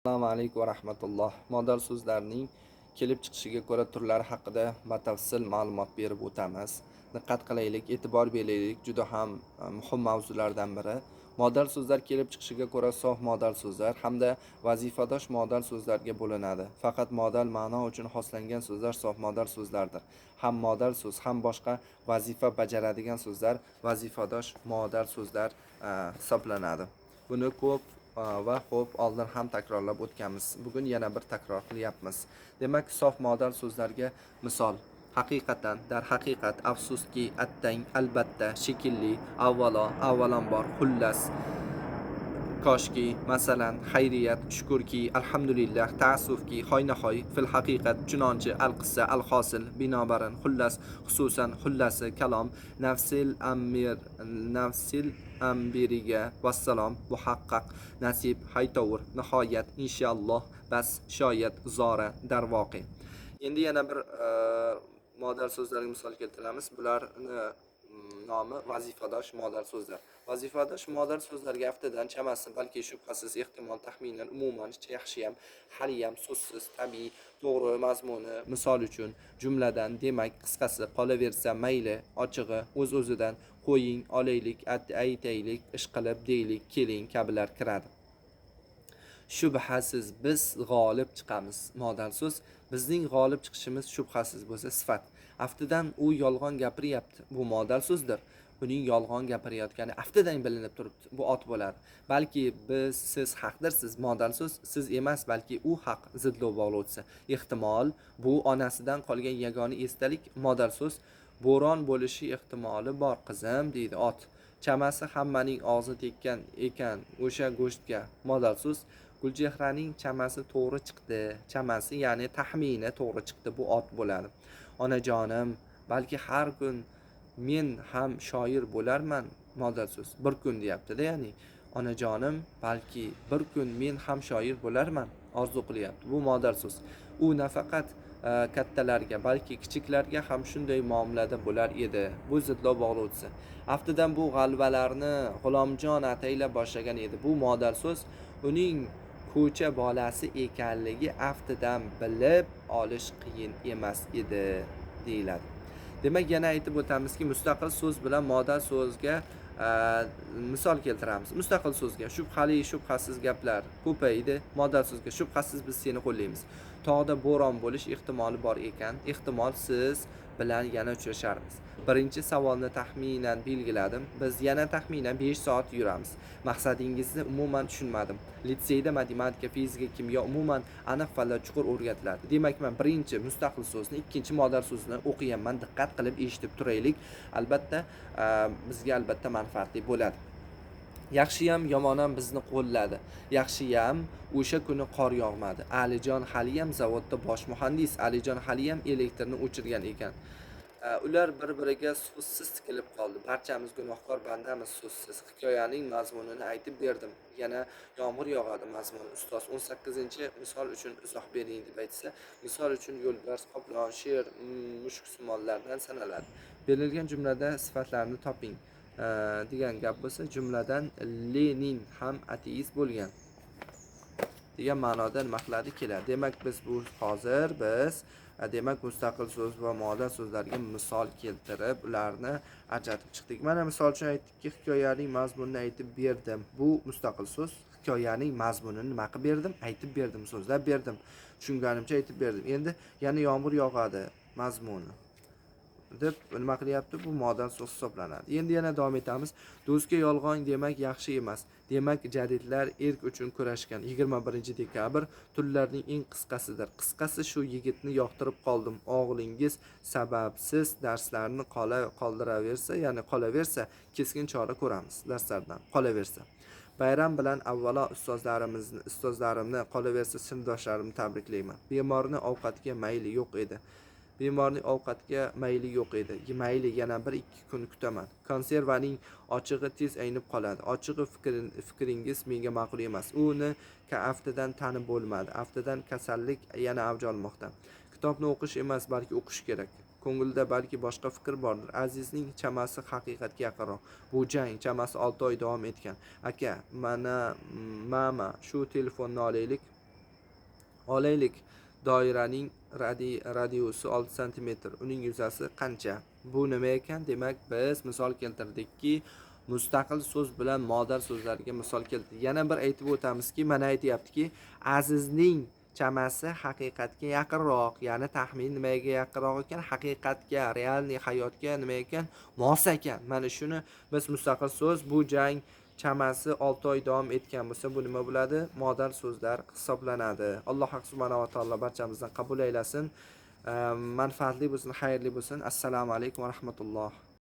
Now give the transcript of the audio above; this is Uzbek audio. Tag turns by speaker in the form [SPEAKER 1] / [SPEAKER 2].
[SPEAKER 1] Assalomu alaykum va rahmatulloh. Modal so'zlarning kelib chiqishiga ko'ra turlari haqida batafsil ma'lumot berib o'tamiz. Diqqat qilaylik, e'tibor beraylik. Juda ham muhim mavzulardan biri. Modal so'zlar kelib chiqishiga ko'ra sof modal so'zlar hamda vazifadosh modal so'zlarga bo'linadi. Faqat modal ma'no uchun xoslangan so'zlar sof modal so'zlardir. Ham modal so'z, ham boshqa vazifa bajaradigan so'zlar vazifadosh modal so'zlar hisoblanadi. Buni ko'p va xo'p oldin ham takrorlab o'tganmiz. Bugun yana bir takror qilyapmiz. Demak, sof modal so'zlarga misol: haqiqatan, dar haqiqat, afsuski, attang, albatta, shekilli, avvalo, avvalambor, xullas, koshki, masalan, xayriyat, shukurki, alhamdulillah, ta'assufki, hoynahoy, fil haqiqat, chunonchi, al-qissa, al-hosil, binobarin, xullas, xususan, xullasi, kalom, nafsil ambiriga, vassalom, muhaqqaq, nasib, haytovur, nihoyat, inshaalloh, bas, shoyat, zora, darvoqi. Endi yana bir modal so'zlarga misol keltiramiz. Bularni nomi vazifadosh modal so'zlar. Vazifadosh modal so'zlarga aftidan chamasi, balki shubhasiz, ehtimol, taxminan, umuman, yaxshiyam, haliyam, so'zsiz, tabiiy, to'g'ri mazmuni, misol uchun, jumladan, demak, qisqasi, qolaversa, mayli, ochig'i, o'z-o'zidan, qo'ying, olaylik, aytaylik, ishqilib, deylik, keling kabilar kiradi. Shubhasiz biz g'olib chiqamiz. Modal so'z bizning g'olib chiqishimiz shubhasiz bo'lsa sifat. Aftidan u yolg'on gapiryapti. Bu modal so'zdir. Uning yolg'on gapirayotgani aftidan bilinib turibdi. Bu ot bo'ladi. Balki siz haqdirsiz. Modal so'z siz emas, balki u haq zidlov bog'lovchisi. Ehtimol bu onasidan qolgan yagona esdalik. Modal so'z bo'ron bo'lishi ehtimoli bor qizim deydi ot. Chamasi hammaning og'zi tekkan ekan o'sha go'shtga. Modal so'z Gulchehraning chamasi to'g'ri chiqdi. Chamasi ya'ni taxmini to'g'ri chiqdi. Bu ot bo'ladi. Onajonim, balki har kun men ham shoir bo'larman. Modal so'z bir kun deyapti-da, ya'ni onajonim, balki bir kun men ham shoir bo'larman. Orzu qilyapti. Bu modal so'z. U nafaqat kattalarga, balki kichiklarga ham shunday muomalada bo'lar edi. Bu zidlov bog'lovchisi. Aftidan bu g'alvalarni G'ulomjon ataylab boshlagan edi. Bu modal so'z uning ko'cha bolasi ekanligi aftidan bilib olish qiyin emas edi deyiladi. Demak, yana aytib o'tamizki, mustaqil so'z bilan modal so'zga misol keltiramiz. Mustaqil so'zga shubhali, shubhasiz gaplar ko'paydi. Modal so'zga shubhasiz biz seni qo'llaymiz. Tog'da bo'ron bo'lish ehtimoli bor ekan. Ehtimol siz bilan yana uchrasharmiz. Birinchi savolni taxminan belgiladim. Biz yana taxminan 5 soat yuramiz. Maqsadingizni umuman tushunmadim. Litseyda matematika, fizika, kimyo umuman aniq falla chuqur o'rgatiladi. Demak, men birinchi mustaqil so'zni, ikkinchi modal so'zni o'qiyapman. Diqqat qilib eshitib turaylik. Albatta, bizga albatta manfaatli bo'ladi. Yaxshiyam yomonam bizni qo'lladi. Yaxshiyam o'sha kuni qor yog'madi. Alijon haliyam zavodda bosh muhandis. Alijon haliyam elektrni o'chirgan ekan. Ular bir-biriga so'zsiz tikilib qoldi. Barchamiz gunohkor bandamiz so'zsiz. Hikoyaning mazmunini aytib berdim. Yana yomg'ir yog'adi mazmuni. Ustoz 18-misol uchun izoh bering deb aytsa, misol uchun yo'lbars, qoplon, sher, mushuksimollardan sanaladi. Berilgan jumlada sifatlarni toping degan gap bo'lsa, jumladan Lenin ham ateist bo'lgan degan ma'noda nima qiladi keladi. Demak, biz demak mustaqil so'z va modal so'zlarga misol keltirib, ularni ajratib chiqdik. Mana misol uchun aytdikki, hikoyaning mazmunini aytib berdim. Bu mustaqil so'z. Hikoyaning mazmunini nima qilib berdim? Aytib berdim, so'zlab berdim. Tushunganimcha aytib berdim. Endi yana yomg'ir yog'adi mazmuni deb nima qilyapti? Bu modal so'z hisoblanadi. Endi yana davom etamiz. Do'stga yolg'on demak yaxshi emas. Demak, jadidlar erk uchun kurashgan. 21-dekabr tunlarning eng qisqasidir. Qisqasi shu yigitni yoqtirib qoldim. O'g'lingiz sababsiz darslarni qolaversa, keskin chora ko'ramiz darslardan. Qolaversa. Bayram bilan avvalo ustozlarimni, qolaversa sinfdoshlarimni tabriklayman. Bemorni ovqatga mayli yo'q edi. Mayli yana 1-2 kun kutaman. Konservaning ochig'i tez aynib qoladi. Ochig'i fikringiz menga ma'qul emas. Uni aftidan tanib bo'lmadi. Aftidan kasallik yana avj olmoqda. Kitobni o'qish emas, balki o'qish kerak. Ko'ngilda balki boshqa fikr bordir. Azizning chamasi haqiqatga yaqinroq. Bu jang chamasi 6 oy davom etgan. Aka, mama, shu telefonni olaylik. Olaylik, doiraning radiusi 6 cm, uning yuzasi qancha? Bu nima ekan? Demak, biz misol keltirdikki, mustaqil so'z bilan modal so'zlarga misol keltirdik. Yana bir aytib o'tamizki, mana aytayaptiki, Azizning chamasi haqiqatga yaqinroq, ya'ni taxmin nimaga yaqinroq ekan? Haqiqatga, realniy hayotga nima ekan? Mos ekan. Mana shuni biz mustaqil so'z, bu jang chamasi 6 oy davom etgan bo'lsa, bu nima bo'ladi? Modal so'zlar hisoblanadi. Alloh subhanahu va taolo barchamizdan qabul aylasin. Manfaatli bo'lsin, xayrli bo'lsin. Assalomu alaykum va rahmatulloh.